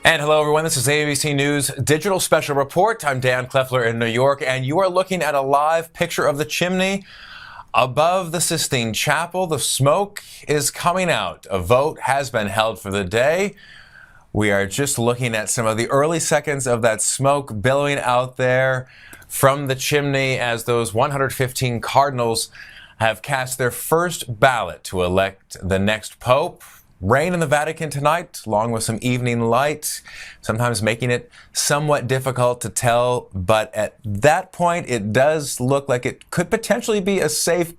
And hello, everyone. This is ABC News Digital Special Report. I'm Dan Kleffler in New York, and you are looking at a live picture of the chimney above the Sistine Chapel. The smoke is coming out. A vote has been held for the day. We are just looking at some of the early seconds of that smoke billowing out there from the chimney as those 115 cardinals have cast their first ballot to elect the next pope. Rain in the Vatican tonight, along with some evening light, sometimes making it somewhat difficult to tell. But at that point, it does look like it could potentially be a safe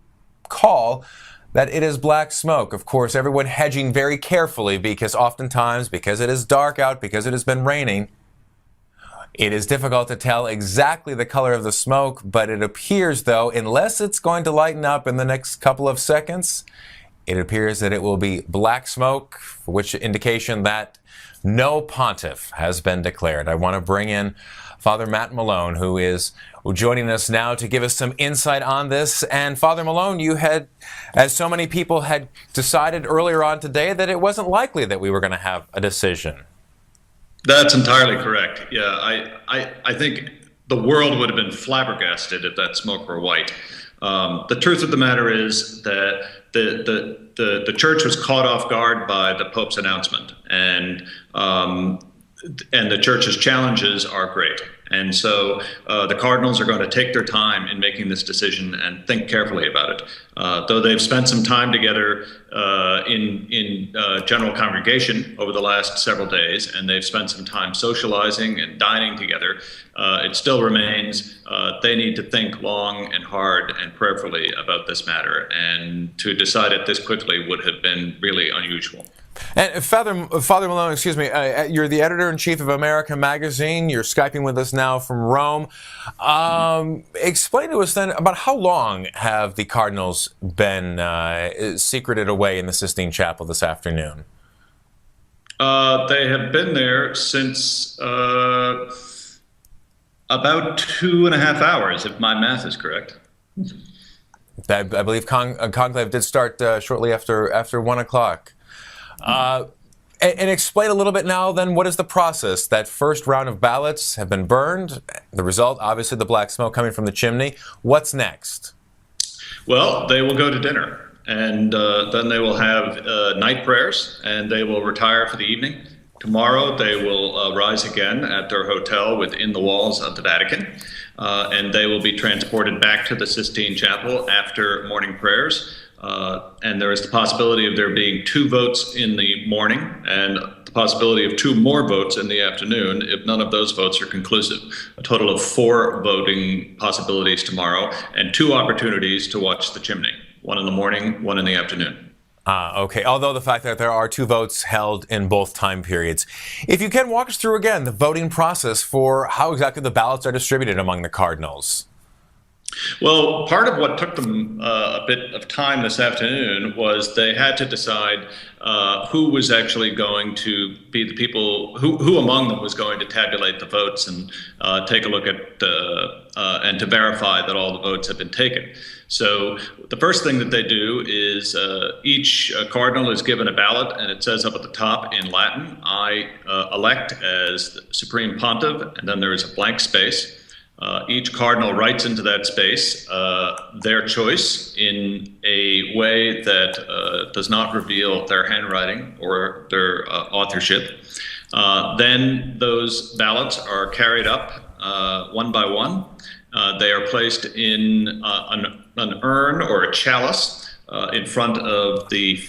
call that it is black smoke. Of course, everyone hedging very carefully because oftentimes, because it is dark out, because it has been raining, it is difficult to tell exactly the color of the smoke. But it appears, though, unless it's going to lighten up in the next couple of seconds, it appears that it will be black smoke, for which indication that no pontiff has been declared. I want to bring in Father Matt Malone, who is joining us now to give us some insight on this. And Father Malone, you had, as so many people had decided earlier on today, that it wasn't likely that we were going to have a decision. That's entirely correct. Yeah, I think the world would have been flabbergasted if that smoke were white. The truth of the matter is that the church was caught off guard by the Pope's announcement, and the church's challenges are great. And so the cardinals are going to take their time in making this decision and think carefully about it. Though they've spent some time together in general congregation over the last several days, and they've spent some time socializing and dining together, it still remains they need to think long and hard and prayerfully about this matter. And to decide it this quickly would have been really unusual. And Father Malone, excuse me, you're the editor-in-chief of America Magazine. You're Skyping with us now from Rome. Explain to us then about how long have the cardinals been secreted away in the Sistine Chapel this afternoon? They have been there since about 2.5 hours, if my math is correct. I believe Conclave did start shortly after 1 o'clock. And explain a little bit now, then, what is the process? That first round of ballots have been burned. The result, obviously, the black smoke coming from the chimney. What's next? Well, they will go to dinner, and then they will have night prayers, and they will retire for the evening. Tomorrow, they will rise again at their hotel within the walls of the Vatican, and they will be transported back to the Sistine Chapel after morning prayers. And there is the possibility of there being 2 votes in the morning and the possibility of 2 more votes in the afternoon if none of those votes are conclusive. A total of 4 voting possibilities tomorrow and 2 opportunities to watch the chimney. 1 in the morning, 1 in the afternoon. Okay. Although the fact that there are 2 votes held in both time periods. If you can walk us through again the voting process for how exactly the ballots are distributed among the cardinals. Well, part of what took them a bit of time this afternoon was they had to decide who was actually going to be the people, who among them was going to tabulate the votes and take a look at and to verify that all the votes have been taken. So the first thing that they do is each cardinal is given a ballot, and it says up at the top in Latin, I elect as Supreme Pontiff, and then there is a blank space. Each cardinal writes into that space their choice in a way that does not reveal their handwriting or their authorship. Then those ballots are carried up one by one. They are placed in an urn or a chalice in front of the